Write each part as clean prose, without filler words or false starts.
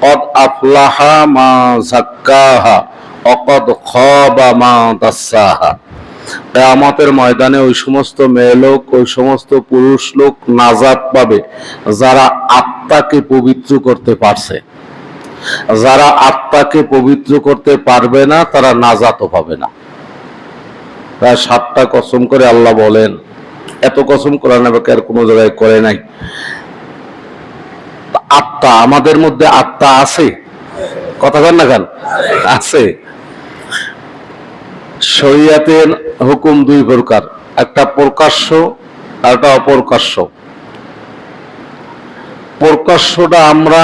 কদ আফলাহা মা যাক্কাহা ওয়া কদ খাবা মা দাসসাহা। কিয়ামতের ময়দানে ওই সমস্ত মেয়ে লোক, ওই সমস্ত পুরুষ লোক নাজাত পাবে যারা আত্মাকে পবিত্র করতে পারছে। যারা আত্মাকে পবিত্র করতে পারবে না তারা নাজাতও পাবে না। প্রায় 7টা কসম করে আল্লাহ বলেন, এত কসম কোরআনে আর কোনো জায়গায় করে নাই। আত্মা, আমাদের মধ্যে আত্মা আছে, কথা বল না কেন? আছে। শরীয়তের হুকুম 2 প্রকার, একটা প্রকাশ্য আর একটা অপ্রকাশ্য। প্রকাশ্যটা আমরা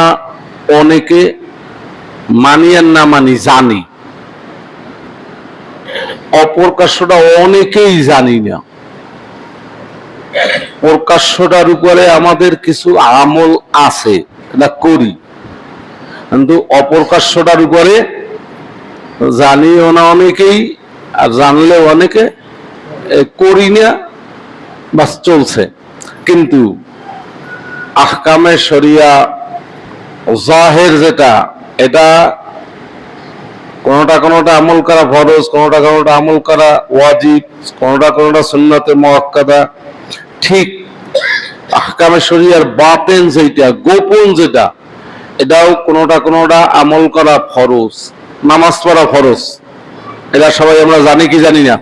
অনেকে মানি আর না মানি জানি, অপ্রকাশ্যটা অনেকেই জানি না। প্রকাশ্যটার উপরে আমাদের কিছু আমল আছে, এটা করি, কিন্তু অপ্রকাশ্যটার উপরে জানিও না অনেকেই, আর জানলে অনেকে করি না, বাস চলছে। কিন্তু আহকামে শরিয়া জাহের যেটা, এটা কোনটা কোনটা আমল করা ফরজ, কোনটা কোনটা আমল করা ওয়াজিব, কোনটা কোনটা সুন্নতে মুআক্কাদা। ঠিক আহকামে শরিয়ার বাতেন যেটা, গোপন যেটা, এটাও কোনটা কোনটা আমল করা ফরজ, নামাজ পড়া ফরজ। এটা সবাই আমরা জানি কি জানি না?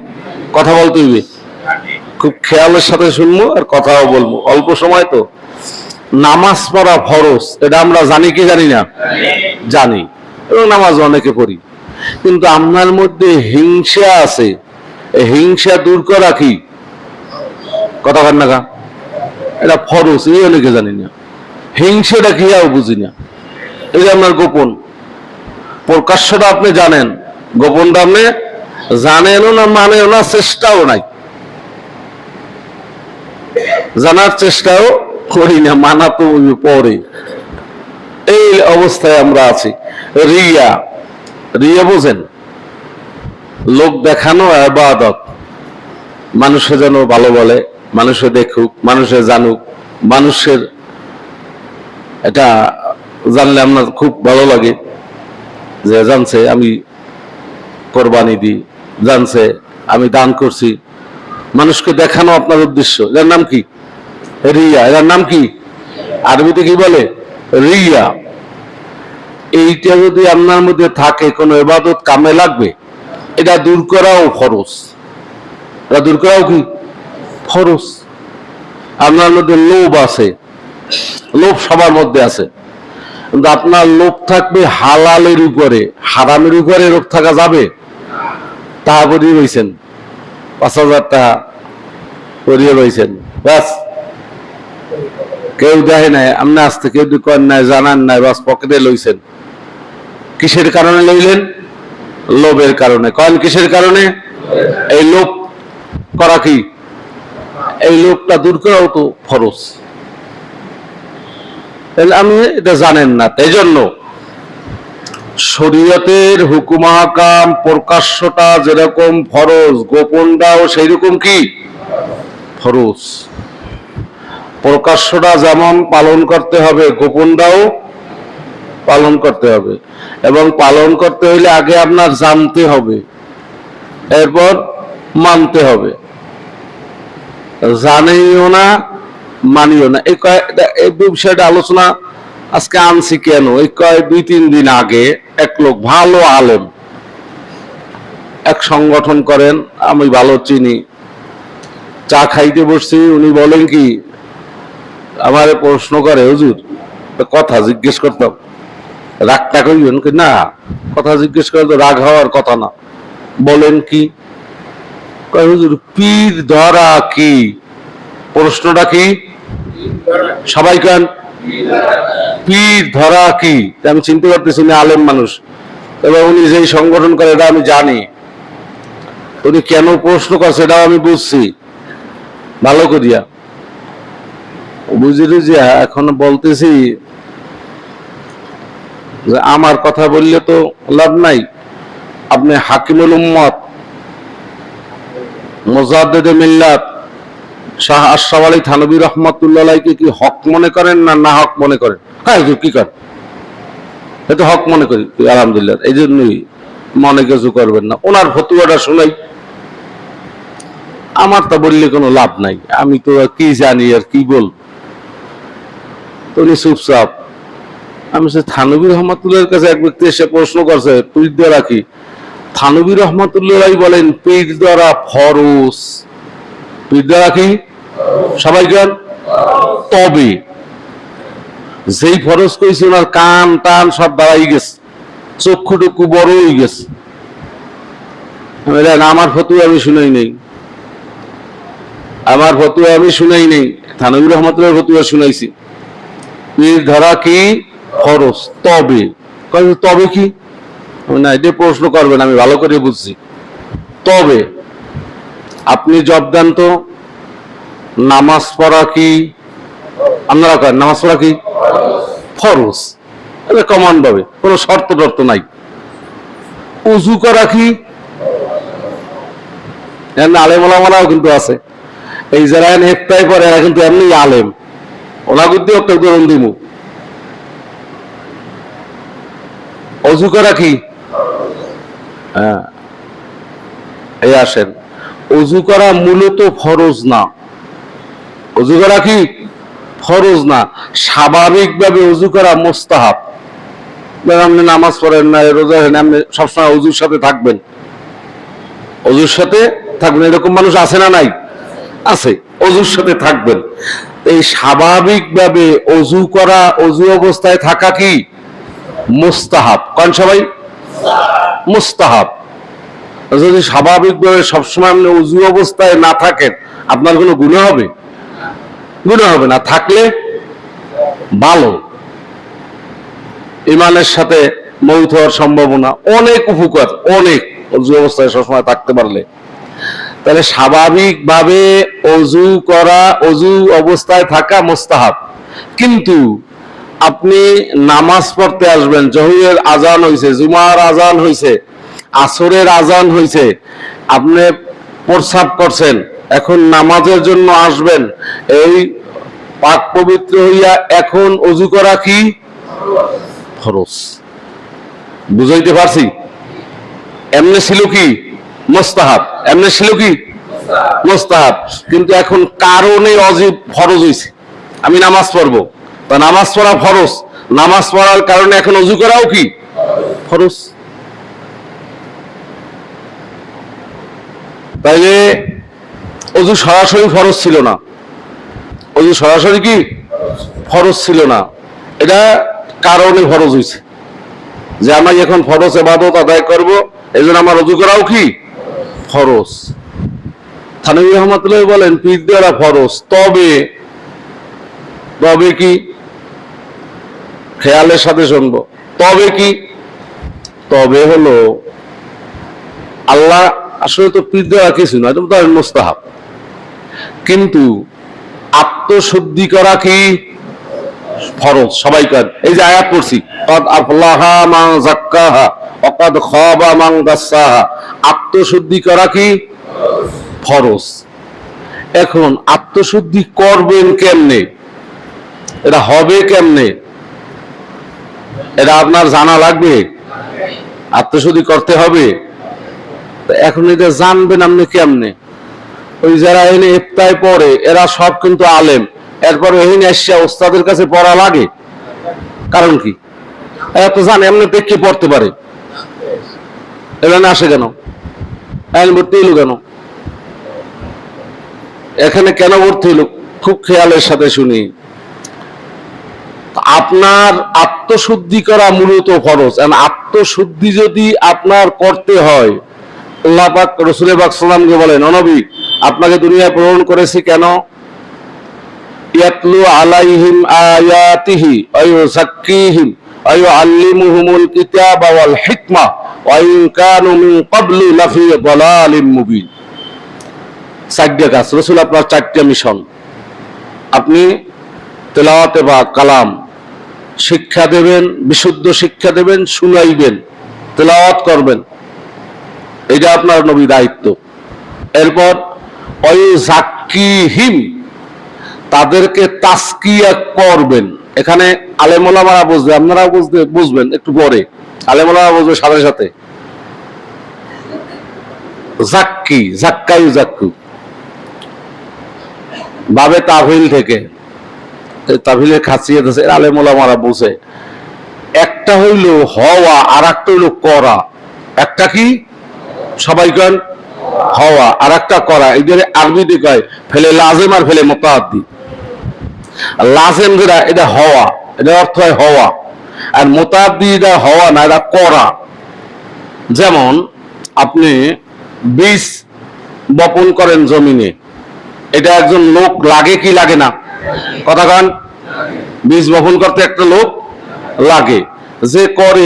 কথা বলতে হইবে, খুব খেয়ালের সাথে শুনবো আর কথাও বলবো, অল্প সময় তো। নামাজ পড়া ফরজ, এটা আমরা জানি কি জানি না? জানি, এবং নামাজ অনেকে পড়ি। কিন্তু আপনার মধ্যে হিংসা আছে, হিংসা দূর করা কি? কথা বল না, এটা ফরজ, এই অনেকে জানি না। হিংসাটা কি বুঝি না, এই যে আপনার গোপন। প্রকাশ্যটা আপনি জানেন, গোপনটা আপনি জানেনও না, মানেও না, চেষ্টাও নাই, জানার চেষ্টাও করি না, মানা তো পরে। এই অবস্থায় আমরা আছি। রিয়া, রিয়া বোঝেন? লোক দেখানো ইবাদত। মানুষে যেন ভালো বলে, মানুষে দেখুক, মানুষে জানুক, মানুষের এটা জানলে আপনার খুব ভালো লাগে, যে জানছে আমি কোরবানি দিই, জানছে আমি দান করছি। মানুষকে দেখানো আপনার উদ্দেশ্য, এর নাম কি? রিয়া। এর নাম কি? আরবিতে কি বলে? রিয়া। এইটা যদি আপনার মধ্যে থাকে, কোনো ইবাদত কামে লাগবে, এটা দূর করাও ফরজ। এটা দূর করাও কি ফরজ। আপনার মধ্যে লোভ আছে, লোভ সবার মধ্যে আছে, কিন্তু আপনার লোভ থাকবে হালালের উপরে, হারামের উপরে লোভ থাকা যাবে? তারপরে রয়েছেন 5,000 টাকা করিয়ে রয়েছেন, ব্যাস কেউ দেখে নাই, আপনি আসতে কেউ করেন নাই, জানান নাই, বাস পকেটে লইছেন। কিসের কারণে লইলেন? লোভের কারণে। কয়েন কিসের কারণে? এই লোভ করা কি? এই লোভটা দূর করাও তো ফরজ। আমি এটা জানেন না, তাই জন্য শরীয়তের হুকুম আহকাম প্রকাশ্যটা যেরকম ফরজ, গোপনটাও সেই রকম কি ফরজ। প্রকাশ্যটা যেমন পালন করতে হবে, গোপনটাও পালন করতে হবে। এবং পালন করতে হইলে আগে আপনার জানতে হবে, এরপর মানতে হবে। জানিও না, মানিও না, এই বিষয়টা আলোচনা আজকে আনছি কেন? এই 2-3 দিন আগে এক লোক, ভালো আলেম, এক সংগঠন করেন, আমি ভালো চিনি, চা খাইতে বসছি, উনি বলেন কি, আমার প্রশ্ন করে, হুজুর কথা জিজ্ঞেস করতাম, রাগটা কইবেন না? কথা জিজ্ঞেস করে তো রাগ হওয়ার কথা না। বলেন কি? হুজুর পীর ধরা কি? প্রশ্নটা কি? সবাই কেন পীর ধরা কি? আমি চিনতে পারতেছি না, আলেম মানুষ, এবং উনি যেই সংগঠন করে এটা আমি জানি। উনি কেন প্রশ্ন করছে এটাও আমি বুঝছি ভালো করিয়া, বুঝলি যে এখন বলতেছি যে আমার কথা বললে তো লাভ নাই। আপনি হাকিমুল উম্মত, মুজাদ্দিদে মিল্লাত শাহ আশরাফ আলী থানভী রাহমাতুল্লাহ আলাইহি কি হক মনে করেন না না হক মনে করেন? হ্যাঁ, কি করেন? এটা হক মনে করি, আলহামদুলিল্লাহ। এই জন্যই মনে কিছু করবেন না। ওনার ফতুয়াটা শোনাই, আমার তো বললে কোনো লাভ নাই, আমি তো কি জানি আর কি বল। তো উনি চুপচাপ। আমি সে থানবী রহমাতুল্লাহর কাছে এক ব্যক্তি এসে প্রশ্ন করছে পীর দ্বারা কি। থানবী রহমাতুল্লাহ বলেন পীর দ্বারা ফরজ। পীর দ্বারা কি সবাই জ্ঞান, তবে যেই ফরজ কইছে ওনার কান টান সব দাঁড়াই গেছে, চক্ষুটুকু বড় হয়ে গেছে। আমার ফতুয়া আমি শুনাই নেই, আমার ফতুয়া আমি শুনাই নেই, থানবী রহমাতুল্লাহর ফতুয়া শুনাইছি। পীর ধরা কি ফরজ, তবে তবে কি না, এটা প্রশ্ন করবেন, আমি ভালো করে বুঝছি। তবে আপনি জব দেন তো, নামাজ পড়া কি, আপনারা করেন নামাজ পড়া কি ফরজ, এটা কমান্ড হবে, কোনো শর্ত টর্ত নাই। উজু করা কি, আলেম ওলামারাও কিন্তু আছে, এই যারা একটাই পরে এরা কিন্তু এমনি আলেম, ওলা বুদ্ধি একটা উদাহরণ দিব। অজু করা কি, হ্যাঁ এই আসেন, অজু করা মূলত ফরজ না। অজু করা কি ফরজ না, স্বাভাবিকভাবে অজু করা মুস্তাহাব। আপনি নামাজ পড়েন না, রোজা হয় না, আপনি সবসময় অজুর সাথে থাকবেন, অজুর সাথে থাকবেন, এরকম মানুষ আছে না নাই? আছে, অজুর সাথে থাকবেন। এই স্বাভাবিকভাবে অজু করা, অজু অবস্থায় থাকা কি মুস্তাহাব। কোন সবাই মুস্তাহাব। যদি স্বাভাবিকভাবে সবসময় আপনি অজু অবস্থায় না থাকেন, আপনার কোনো গুনাহ হবে? গুনাহ হবে না। থাকলে ভালো, ইমানের সাথে মৌত হওয়ার সম্ভাবনা অনেক, উপকার অনেক অজু অবস্থায় সবসময় থাকতে পারলে। তাহলে স্বাভাবিকভাবে অজু করা, অজু অবস্থায় থাকা মুস্তাহাব। কিন্তু আপনি নামাজ পড়তে আসবেন, জোহরের আজান হয়েছে, জুমার আজান হয়েছে, আসরের আজান হয়েছে, আপনি প্রস্রাব করছেন, এখন নামাজের জন্য আসবেন, এই পাক পবিত্র হইয়া এখন অজু করা কি ফরজ। বুঝাইতে পারছি? এমনি ছিল কি মুস্তাহাব, এমনি ছিল কি মুস্তাহাব, কিন্তু এখন কারণে অজীব ফরজ হয়েছে। আমি নামাজ পড়বো, তা নামাজ পড়া ফরজ, নামাজ পড়ার কারণে এখন অজু করাও কি ফরজ। তাইলে অজু সরাসরি ফরজ ছিল না, অজু সরাসরি কি ফরজ ছিল না, এটা কারণে ফরজ হয়েছে, যে আমি এখন ফরজ ইবাদত আদায় করব, এই জন্য আমার অজু করাও কি ফরজ। থানবী রহমাতুল্লাহ বলেন পীর দ্বারা ফরজ, তবে তবে কি, খেয়ালের সাথে শুনবো, তবে কি, তবে হলো আল্লাহ আসলে তো পীর দেওয়া কিছু না, এটা তো মুস্তাহাব, কিন্তু আত্মশুদ্ধি করা কি ফরজ। সবাই কাজ, এই যে আয়াত পড়ছি, ক্বাদ আফলাহা মান যাক্কাহা ওয়া ক্বাদ খাবা মান দাসসাহা, আত্মশুদ্ধি করা কি ফরজ। এখন আত্মশুদ্ধি করবেন কেমনে, এটা হবে কেমনে, এটা আপনার জানা লাগবে, আত্মশুদ্ধি করতে হবে। এখন এটা জানবেন আপনি কেমনে। ওই যারা এনে ইফতায় পড়ে এরা সব কিন্তু আলেম, এরপর এখানে এসে ওস্তাদের কাছে পড়া লাগে, কারণ কি এত জানে, এমনি দেখে পড়তে পারে, এখানে আসে কেন, আইন ভর্তি হইল কেন, এখানে কেন ভর্তি হইল, খুব খেয়ালের সাথে শুনি। আপনার আত্মশুদ্ধি করা মূলত ফরজ। আত্মশুদ্ধি যদি আপনার করতে হয়, আল্লাহ পাক রাসূল পাক সাল্লাল্লাহু আলাইহি ওয়াসাল্লামকে বলেন, ও নবী আপনাকে দুনিয়ায় প্রেরণ করেছি কেন, ইয়াতলু আলাইহিম আয়াতিহি ওয়া ইউযাক্কিহিম ওয়া ইউআল্লিমুহুমুল কিতাবা ওয়াল হিকমা ওয়া ইন কানু মিন ক্বাবলু লাফি দালালিম মুবিন। চারটি কাজ, রাসূল আপনার চারটি মিশন। আপনি তেলাওয়াতে বা কালাম শিক্ষা দেবেন, বিশুদ্ধ শিক্ষা দেবেন, শুনাইবেন, তেলাওয়াত করবেন, এটা আপনার নবী দায়িত্ব। এরপর ওয়াইউযাক্কিহিম, তাদেরকে তাসকিয়া করবেন, এখানে আলেমোলামারা বুঝবে, আপনারাও বুঝবেন একটু পরে, আলেমোলামারা বুঝবে সাথে সাথে। জাক্কি, জাক্কাই জাক্কু, বাবে তাভিল থেকে, তাভিলের খাসিয়ত আছে, আলেমোলামারা বুঝে। একটা হইল হওয়া, আর একটা হইল করা। একটা কি সবাই কেন হওয়া, আর একটা করা। এদের আরবিতে কয় ফেলে লাজেম আর ফেলে মুতাআদ্দি। লাজেম যেটা এটা হওয়া, এটা অর্থ হয় হওয়া, আর মুতাআদ্দি এটা হওয়া না, এটা করা। যেমন আপনি বীজ বপন করেন জমিনে, এটা একজন লোক লাগে কি লাগে না? কথা কন। বীজ বপন করতে একটা লোক লাগে, যে করে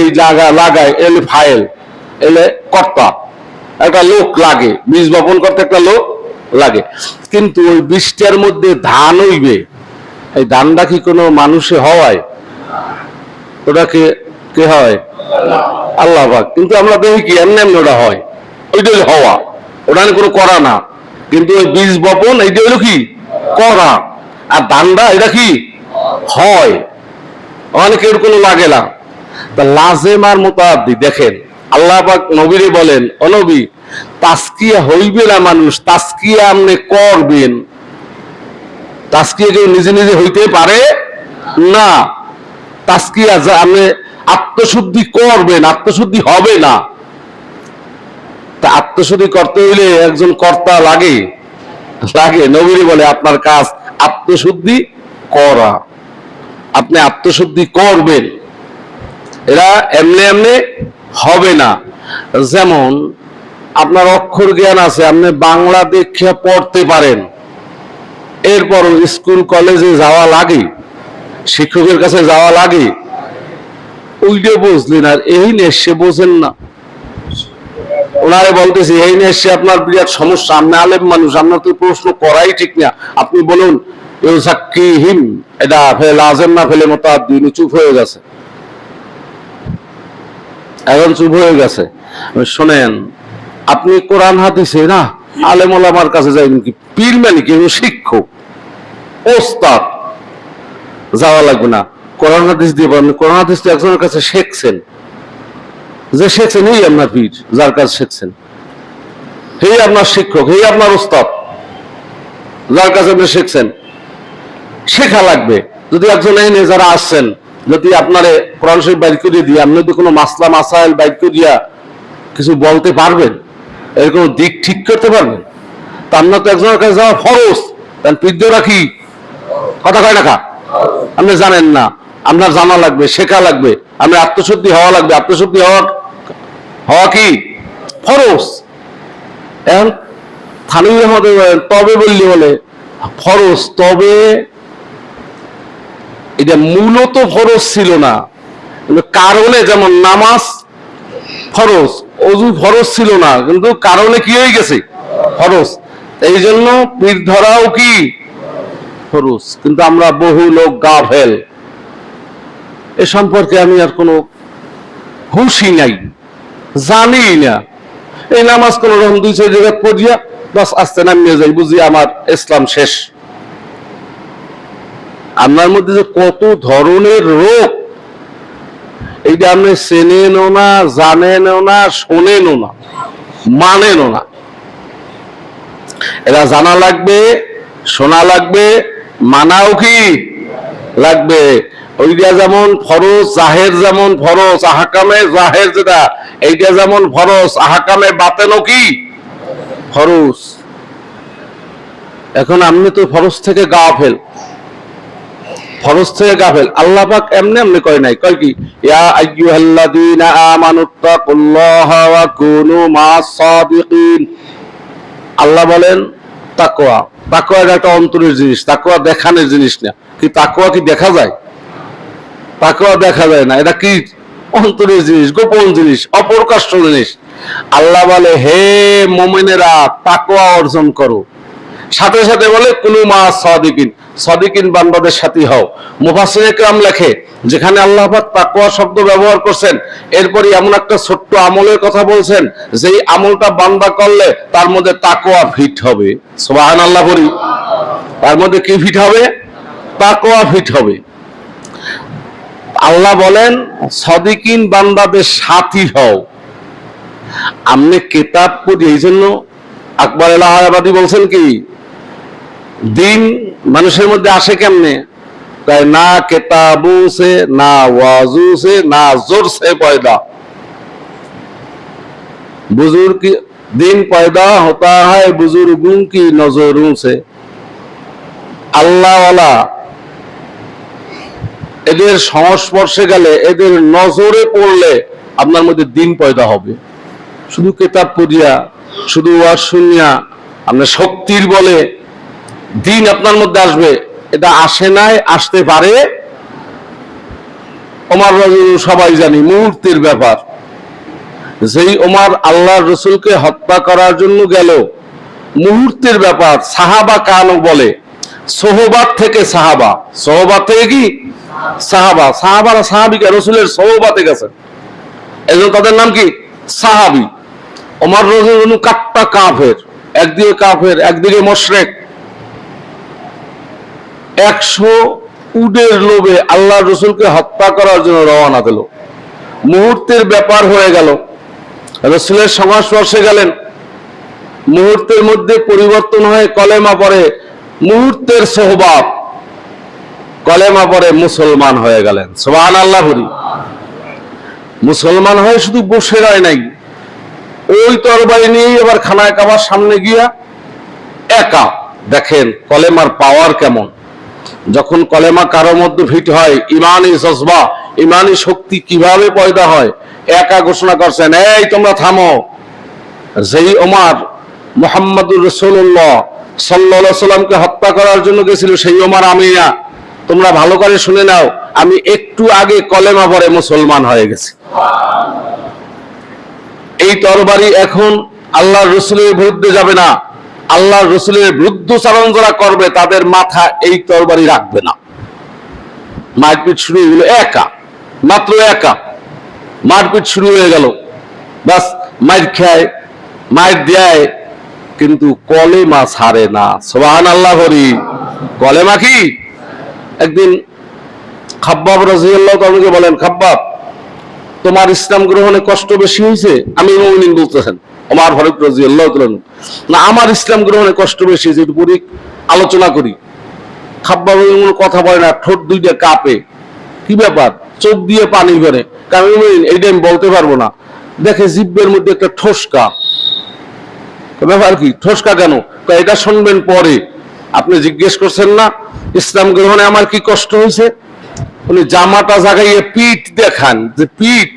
লাগায় এলে ফাইল, এলে কর্তা, একটা লোক লাগে। বীজ বপন করতে একটা লোক লাগে, কিন্তু ওই বীজটার মধ্যে ধান হইবে, এই ধানটা কি কোনো মানুষে হওয়ায়? ওটা কে হয়? আল্লাহ পাক। কিন্তু আমরা দেখি কি এমনি এমনি ওটা হয়, ওইটাই হওয়া, ওটা কোনো করা না। কিন্তু ওই বীজ বপন এইটা হলো কি করা, আর ধানটা এটা কি হয়, অনেকের কোনো লাগে না। তা লাজেম আর মুতাআদ্দি দেখেন, আল্লাহ পাক নবীরে বলেন, ও নবী, তাসকিয়া হইবে না মানুষ, তাসকিয়া আপনি করবেন। তাসকিয়া কেউ নিজে নিজে হইতে পারে না। তাসকিয়া যা আপনি আত্মশুদ্ধি করবেন, আত্মশুদ্ধি হবে না। তা আত্মশুদ্ধি করতে হইলে একজন কর্তা লাগে, লাগে। নবীরে বলে আপনার কাজ আত্মশুদ্ধি করা, আপনি আত্মশুদ্ধি করবেন, এরা এমনি এমনি হবে না। যেমন আপনার অক্ষর জ্ঞান আছে, আপনি বাংলা দেখে পড়তে পারেন, এরপর স্কুল কলেজে যাওয়া লাগে, শিক্ষকের কাছে যাওয়া লাগে, ওইটা বুঝলেন, আর এই নেশে বোঝেন না। ওনারে বলতেছি এই নেশে আপনার বিরাট সমস্যা, আপনি আলেম মানুষ, আপনার তো প্রশ্ন করাই ঠিক না। আপনি বলুন ইউযাক্কিহিম, এটা ফেলে লাজেম না ফেলে মুতাআদ্দি? চুপ হয়ে গেছে, এখন চুপ হয়ে গেছে। শোনেন, আপনি কোরআন হাদিসে না আলেম ওলামার কাছে যাইবেন কি? পীর মানে কি? শিক্ষক, ওস্তাদ, যাওয়া লাগবে না। কোরআন হাদিস দিয়ে বলেন, কোরআন হাদিস তো একজনের কাছে শিখছেন, যে শিখছেন এই আপনার পীর, যার কাছে শিখছেন এই আপনার শিক্ষক, এই আপনার ওস্তাদ, যার কাছে আপনি শিখছেন। শেখা লাগবে। যদি একজন এনে যারা আসছেন, যদি আপনারে কোরআন শরীফ বাইর করে দিয়ে, আপনি যদি কোনো মাসলা মাসাইল বাইর করে দিয়া কিছু বলতে পারবেন, এরকম দিক ঠিক করতে পারবেন, তা আপনার তো একজনের কাছে যাওয়া ফরজ। কারণ পীররা কি কথা কয় না, আপনি জানেন না, আপনার জানা লাগবে, শেখা লাগবে, আপনার আত্মশুদ্ধি হওয়া লাগবে। আত্মশুদ্ধি হওয়া কি ফরজ। এখন থানুর রহমত তবে বললি বলে ফরজ, তবে এটা মূলত ফরজ ছিল না, কারণে, যেমন নামাজ ফরজ, অজু ফরজ ছিল না, কিন্তু কারণে কি হয়ে গেছে ফরজ। এই জন্য পীর ধরাও কি ফরজ। কিন্তু আমরা বহু লোক গাফেল, এ সম্পর্কে আমি আর কোনো হুঁশই নাই, জানি না। এই নামাজ কোন রকম 2-4 জায়গায় পড়িয়া বাস আস্তে নামিয়ে যাই, বুঝি আমার ইসলাম শেষ। আপনার মধ্যে যে কত ধরনের রোগ, এইটা আপনি চেনেনও না, জানেনও না, শোনেনও না, মানেনও না। এরা জানা লাগবে, শোনা লাগবে, মানাও কি লাগবে। ওইটা যেমন ফরজ, জাহের যেমন ফরজ, আহকামে জাহের যেটা, এইটা যেমন ফরজ, আহকামে বাতেনও কি ফরজ। এখন আপনি তো ফরজ থেকে গাফেল, ফরজ থেকে গাফেল। আল্লাহ পাক এমনি এমনি কয় নাই, কয় কি ইয়া আইয়ুহাল্লাযীনা আমানুত্তাকুল্লাহা ওয়া কুনু মা'আস সাদিকিন। আল্লাহ বলেন তাকওয়া, তাকওয়া একটা অন্তরের জিনিস, তাকওয়া দেখানোর জিনিস না। কি তাকওয়া কি দেখা যায়? তাকওয়া দেখা যায় না, এটা কি অন্তরের জিনিস, গোপন জিনিস, অপ্রকাশ্য জিনিস। আল্লাহ বলে হে মুমিনেরা তাকওয়া অর্জন করো, সাথে সাথে বলে কুনু মা'আস সাদিকিন, সাদিকিন বান্দাদের সাথে হও। মুফাসসির ইকরাম লেখে, যেখানে আল্লাহ পাক তাকওয়া শব্দ ব্যবহার করছেন, এরপরই এমন একটা ছোট্ট আমলের কথা বলছেন, যেই আমলটা বান্দা করলে তার মধ্যে তাকওয়া ফিট হবে। সুবহানাল্লাহ বলি, তার মধ্যে কি ফিট হবে? তাকওয়া ফিট হবে। আল্লাহ বলেন সাদিকিন বান্দাদের সাথী হও। আমনে কিতাব পড়ি, এই জন্য আকবর এলাহাবাদী বলছেন কি দিন মানুষের মধ্যে আসে কেমনে, না किताबों से ना वाजू से ना जोर से पैदा, बुजुर्ग दिन पैदा होता है बुजुर्गों की नजरों से। আল্লাহ ওয়ালা এদের সংস্পর্শে গেলে, এদের নজরে পড়লে আপনার মধ্যে দিন পয়দা হবে। শুধু কিতাব পড়িয়া, শুধু ওয়াজ শুনিয়া আপনার শক্তির বলে দিন আপনার মধ্যে আসবে, এটা আসে নাই, আসতে পারে। ওমর রাদিয়াল্লাহু সবাই জানি মুহূর্তের ব্যাপার। যেই ওমর আল্লাহর রাসূলকে হত্যা করার জন্য গেল, মুহূর্তের ব্যাপার। সাহাবা কানো বলে সোহবাত থেকে সাহাবা, সোহবাত থেকে কি সাহাবা, সাহাবারা সাহাবিকে রাসূলের সোহবাতে গেছে, এজন্য তাদের নাম কি সাহাবী। ওমর রাদিয়াল্লাহু কাট্টা কাফের, একদিকে কাফের একদিকে মুশরিক, 100 উটের লোভে আল্লাহর রাসূলকে হত্যা করার জন্য রওনা দিল। মুহূর্তের ব্যাপার হয়ে গেল, রাসূলের সংস্পর্শে গেলেন, মুহূর্তের মধ্যে পরিবর্তন হয়ে কলেমা পড়ে, মুহূর্তের সোহবাত, কলেমা পড়ে মুসলমান হয়ে গেলেন। সুবহানাল্লাহ বলি। মুসলমান হয়ে শুধু বসে রয় নাই, ওই তরবারি নিয়ে এবার খানায় কাবার সামনে গিয়া একা দেখেন কলেমার পাওয়ার কেমন। যখন কলেমা কারো মধ্যে ফিট হয়, ইমানি জজবা, ইমানি শক্তি কিভাবে পয়দা হয়, একা ঘোষণা করছেন, এই তোমরা থামো। যেই ওমর মুহাম্মদুর রাসূলুল্লাহ সাল্লাল্লাহু আলাইহি সাল্লামকে হত্যা করার জন্য গেছিল, সেই ওমর আমি না। তোমরা ভালো করে শুনে নাও, আমি একটু আগে কলেমা পড়ে মুসলমান হয়ে গেছি। এই তরবারি এখন আল্লাহর রাসূলের বিরুদ্ধে যাবে না, আল্লাহর রাসূলের বিরুদ্ধাচরণ যারা করবে তাদের মাথা এই তরবারি রাখবে না। মারপিট শুরু হয়ে গেল, একা, মাত্র একা মারপিট শুরু হয়ে গেল। বাস মার খায়, মার দেয়, কিন্তু কলেমা ছাড়ে না। সুবহানাল্লাহ বলি। কলেমা কি? একদিন খাব্বাব রাদিয়াল্লাহু তাআলাকে বলেন, খাব্বাব তোমার ইসলাম গ্রহণে কষ্ট বেশি হয়েছে? আমিরুল মুমিনিন বলতেছেন ওমর ফারুক রাদিয়াল্লাহু তাআলা, না আমার ইসলাম গ্রহণে কষ্ট বেশি হয়েছে, একটু পরে আলোচনা করি। খাব্বাব কোনো কথা বলে না, ঠোঁট দুইটা কাঁপে। কি ব্যাপার? চোখ দিয়ে পানি বেরে। আমিরুল মুমিনিন এইটা আমি বলতে পারবো না। দেখে জিহ্বার মধ্যে একটা ঠোসকা। ব্যাপার কি? ঠোসকা কেন? এটা শুনবেন পরে। আপনি জিজ্ঞেস করছেন না ইসলাম গ্রহণে আমার কি কষ্ট হয়েছে? উনি জামাটা জাগাইয়ে পিঠ দেখান, যে পিঠ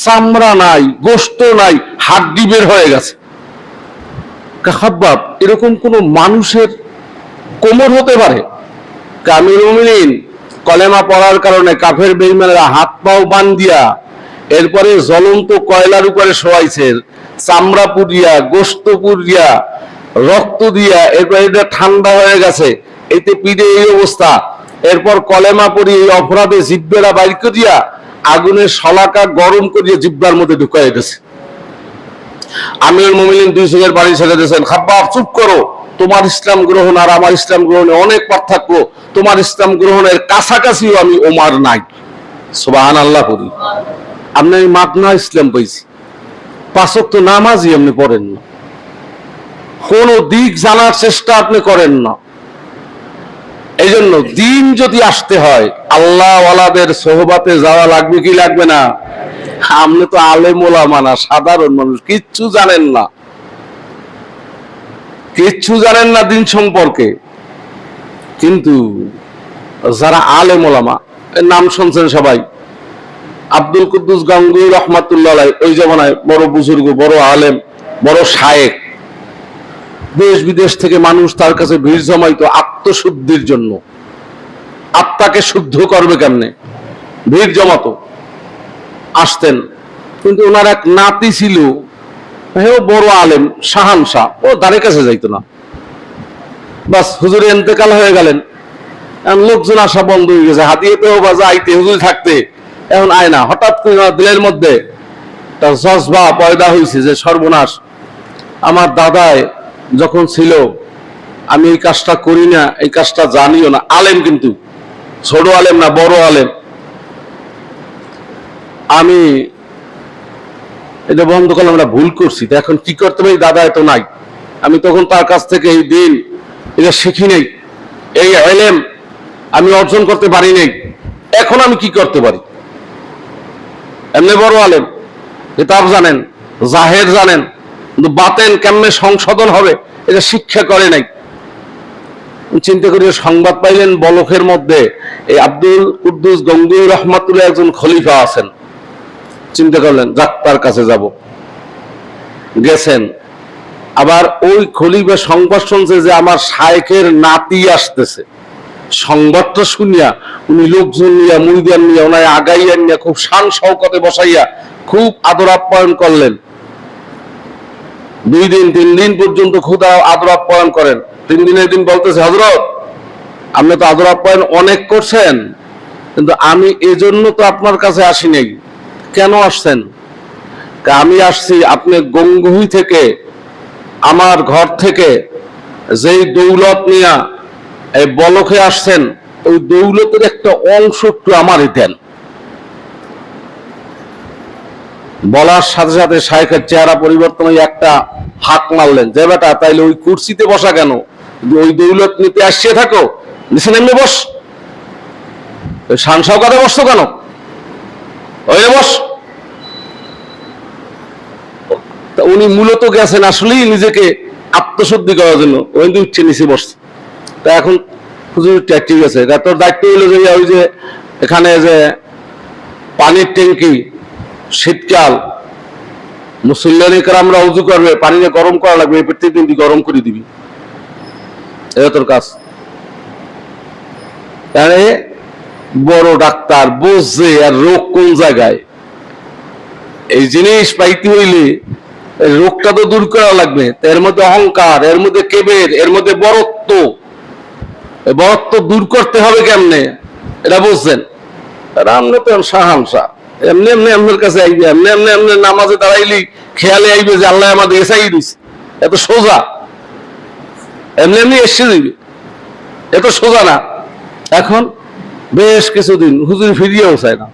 চামড়া নাই, গোশত নাই, হাড্ডি বের হয়ে গেছে। খাব্বাব এরকম কোন মানুষের কোমর হতে পারে? আমিরুল মুমিনিন কলেমা পড়ার কারণে কাফের বেঈমানেরা হাত পাও বান্ধিয়া এরপরে জ্বলন্ত কয়লার উপরে শোয়াইছে, চামড়া পুড়িয়া, গোশত পুড়িয়া, রক্ত দিয়া, এরপর এটা ঠান্ডা হয়ে গেছে, এতে পিঠে এই অবস্থা। এরপর কলেমা পড়ি এই অপরাধে জিব্বেরা বাইর করিয়া আগুনের শলাকা গরম করিয়া জিব্বার মধ্যে ঢুকাই গেছে। আমিরুল মুমিনিন 2 চোখের পানি ছেড়ে দিয়েছেন, খাব্বাব চুপ করো, তোমার ইসলাম গ্রহণ আর আমার ইসলাম গ্রহণে অনেক পার্থক্য, তোমার ইসলাম গ্রহণের কাছাকাছিও আমি ওমর নাই। সুবহানাল্লাহ বলি। আপনি মাগনা ইসলাম পাইছি, 5 ওয়াক্ত নামাজই আপনি পড়েন না, কোন দিক জানার চেষ্টা আপনি করেন না। এই জন্য দিন যদি আসতে হয় আল্লাহ ওয়ালাদের সোহবাতে যাওয়া লাগবে কি লাগবে না? আপনি তো আলেম ওলামা না, সাধারণ মানুষ, কিচ্ছু জানেন না, কিচ্ছু জানেন না দিন সম্পর্কে। কিন্তু যারা আলেম ওলামা, নাম শুনছেন সবাই, আব্দুল কুদ্দুস গাঙ্গুহি রহমাতুল্লাহ আলাইহি, ওই জমানায় বড় বুজুর্গ, বড় আলেম, বড় শায়েখ, দেশ বিদেশ থেকে মানুষ তার কাছে ভিড় জমাইতো আত্মশুদ্ধির জন্য। আত্মাকে শুদ্ধ করবে কেমনে ভিড় জমাতো, আসতেন। কিন্তু ওনার এক নাতি ছিল, হেও বড় আলেম, শাহানশাহ, ও দ্বারের কাছে যাইতো না। বাস হুজুরে ইন্তেকাল হয়ে গেলেন, এখন লোকজন আসা বন্ধ হয়ে গেছে, হাতিয়েতে বা যাইতে হুজুর থাকতে এখন আয় না। হঠাৎ করে দিলের মধ্যে তার জজবা পয়দা হয়েছে যে সর্বনাশ, আমার দাদায় যখন ছিল আমি এই কাজটা করি না, এই কাজটা জানিও না। আলেম কিন্তু ছোট আলেম না, বড় আলেম। আমি এটা বন্ধ করলাম, আমরা ভুল করছি, তো এখন কি করতে পারি? দাদা এত নাই, আমি তখন তার কাছ থেকে এই দিন এটা শিখি নেই, এই ইলম আমি অর্জন করতে পারি নাই, এখন আমি কি করতে পারি? এমনি বড় আলেম, কিতাব জানেন, জাহের জানেন, কিন্তু বাতেন কেমনে সংশোধন হবে এটা শিক্ষা করে নাই। চিন্তা করি, সংবাদ পাইলেন বলখের মধ্যে এই আব্দুল কুদ্দুস গঙ্গুই রহমাতুল্লাহ একজন খলিফা আছেন। চিন্তা করলেন যাক তার কাছে যাব, গেছেন। আবার ওই খলিফা সংবাদ শুনছে যে আমার শায়েখের নাতি আসতেছে। সংবাদটা শুনিয়া উনি লোকজন নিয়ে, মুরিদান নিয়ে, ওনায় আগাইয়া নিয়ে খুব শান শওকতে বসাইয়া খুব আদর আপ্যায়ন করলেন। 2 দিন 3 দিন পর্যন্ত খুব আদর আপ্যায়ন করেন। 3 দিনের দিন বলতেছে, হযরত আপনি তো আদর আপ্যায়ন অনেক করছেন, কিন্তু আমি এজন্য তো আপনার কাছে আসি নাই। কেন আসছেন? আমি আসছি আপনি গঙ্গুহি থেকে, আমার ঘর থেকে যেই দৌলত নিয়া এই বলকে আসছেন, ওই দৌলতের একটা অংশ একটু আমারই দেন। বলার সাথে সাথে শায়েখের চেহারা পরিবর্তন হয়ে একটা হাত মারলেন, যে বেটা তাইলে ওই কুর্সিতে বসা কেন? ওই দৌলত নিতে আসছে থাকো, নিচে নেমে বস। ওই সাংসাও কাজে বসতো কেন? ওই বস। উনি মূলত গেছেন আসলেই নিজেকে আত্মশুদ্ধি করার জন্য, ওই উঠছে নিচে বসছে। তা এখন হুজুর ঠিক আছে, তোর দায়িত্ব হইলো যে ওই যে এখানে যে পানির ট্যাঙ্কি, শীতকাল মুসল্লিরা আমরা উজু করবে, পানিতে গরম করা লাগবে, প্রত্যেকদিন গরম করে দিবি, এটা তোর কাজ। তাহলে বড় ডাক্তার বুঝছে আর রোগ কোন জায়গায়, এই জিনিস পাইতে হইলে রোগটা তো দূর করা লাগবে। এর মধ্যে অহংকার, এর মধ্যে কেবের, এর মধ্যে বরত্ব, বরত্ব দূর করতে হবে কেমনে এটা বুঝছেন। রামনে তো শাহানশাহ, এমনি এমনি আপনার কাছে আইবে, এমনি এমনি এমনি নামাজে দাঁড়াইলি খেয়ালে আইবে যে আল্লাহ আমাদের এসাই দিছে, এত সোজা। এমনি এমনি এসে দিবে, এত সোজা না। এখন বেশ কিছুদিন হুজুর ফিরিয়েও চায় না,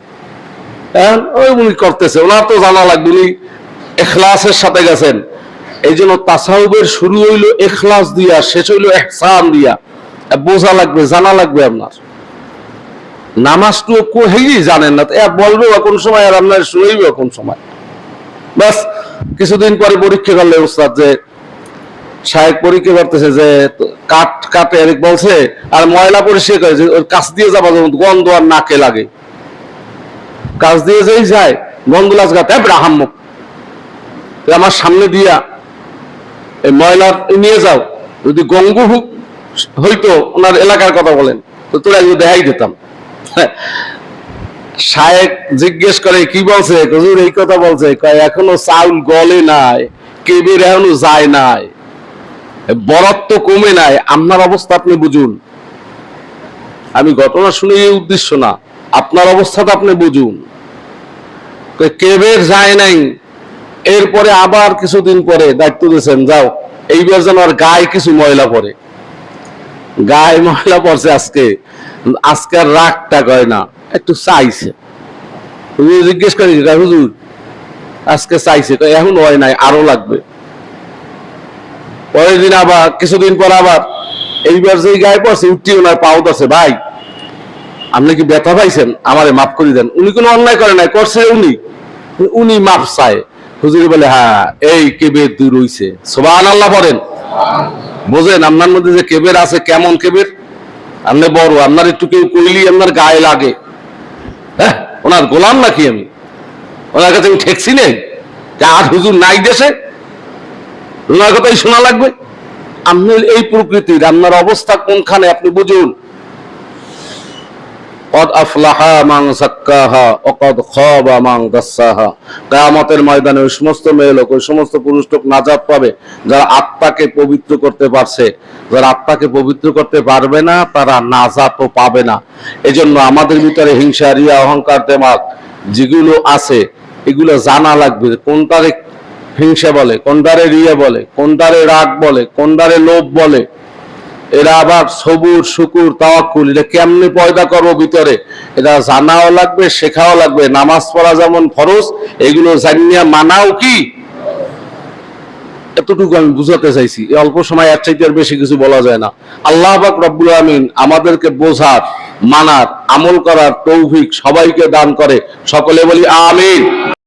এখন ওই উনি করতেছে, ওনার তো জানা লাগবে, উনি এখলাসের সাথে গেছেন। এই জন্য তাসাউফের শুরু হইলো এখলাস দিয়া, শেষ হইলো ইহসান দিয়া। বোঝা লাগবে, জানা লাগবে। আপনার নামাজটুকু কোহেই জানেন না, বলবে কোন সময় আর আপনার শুনেইবে কোন সময়। বাস কিছুদিন পরে পরীক্ষা করলে উস্তাদ যে শায়েখ পরীক্ষা করতেছে যে কাঠ কাটে বলছে, আর ময়লা পরিষ্কার করে যে ওর কাছ দিয়ে যাবা যেমন গন্ধ আর নাকে লাগে, কাছ দিয়ে যেই যায় গন্ধ লাগা ব্রাহ্মক, আমার সামনে দিয়া এই ময়লা নিয়ে যাও, যদি গঙ্গু হইতো ওনার এলাকার কথা বলেন তো তোরা দেখাই দিতাম। শায়েখ জিজ্ঞেস করে কি বলছে? হুজুর এই কথা বলছে, এখনো চাউল গলে নাই, কেবের এখনো যায় নাই, বরত্ব কমে নাই, আপনার অবস্থা আপনি বুঝুন। আমি ঘটনা শুনে এই উদ্দেশ্য না, আপনার অবস্থাটা আপনি বুঝুন। কেবের যায় নাই, এরপরে আবার কিছুদিন পরে দায়িত্ব দিয়েছেন, যাও এইবার যেন আর গায়ে কিছু ময়লা পড়ে। গায়ে ময়লা পড়ছে আজকে, আজকে আর রাগটা কয় না, একটু চাইছে। জিজ্ঞেস করি হুজুর আজকে চাইছে, এখন হয় নাই, আরো লাগবে। পরের দিন আবার কিছুদিন পর আবার এইবার যে গায়ে পড়ছে উঠি ওনার পাউত আছে, ভাই আপনি কি ব্যথা পাইছেন? আমারে মাফ করে দেন। উনি কোনো অন্যায় করে নাই, করছে উনি মাফ চায়। হুজুর বলে হ্যাঁ এই কেবের দূর হইছে, সুবহানাল্লাহ বলেন। বোঝেন আপনার মধ্যে যে কেবের আছে, কেমন কেবের? আপনি বড়, আপনার একটু কেউ কইলি আপনার গায়ে লাগে। হ্যাঁ, ওনার গোলাম নাকি আমি? ওনার কাছে আমি ঠেকছি নেই, আর হুজুর নাই দেশে, ওনার কথাই শোনা লাগবে। আপনার এই প্রকৃতির, আপনার অবস্থা কোনখানে আপনি বুঝুন। কিয়ামতের ময়দানে ওই সমস্ত মেয়ে লোক, ওই সমস্ত পুরুষ লোক নাজাত পাবে যারা আত্মাকে পবিত্র করতে পারছে। যারা আত্মাকে পবিত্র করতে পারবে না তারা নাজাতও পাবে না। এজন্য আমাদের ভিতরে হিংসা, রিয়া, অহংকার, দেমাগ যেগুলো আছে এগুলো জানা লাগবে। কোনটারে হিংসা বলে, কোনটারে রিয়া বলে, কোনটারে রাগ বলে, কোনটারে লোভ বলে। এরা আবার সবুর শুকুর তাওয়াক্কুল এটা কেমনে পয়দা করবো ভিতরে, এটা জানাও লাগবে, শেখাও লাগবে। নামাজ পড়া যেমন ফরজ, এগুলো জানিয়া মানাও কি, এতটুকু আমি বুঝাতে চাইছি। এই অল্প সময় এর চাইতে আর বেশি কিছু বলা যায় না। আল্লাহ পাক রব্বুল আমিন আমাদেরকে বোঝার, মানার, আমল করার তৌফিক সবাইকে দান করে। সকলে বলি আমিন।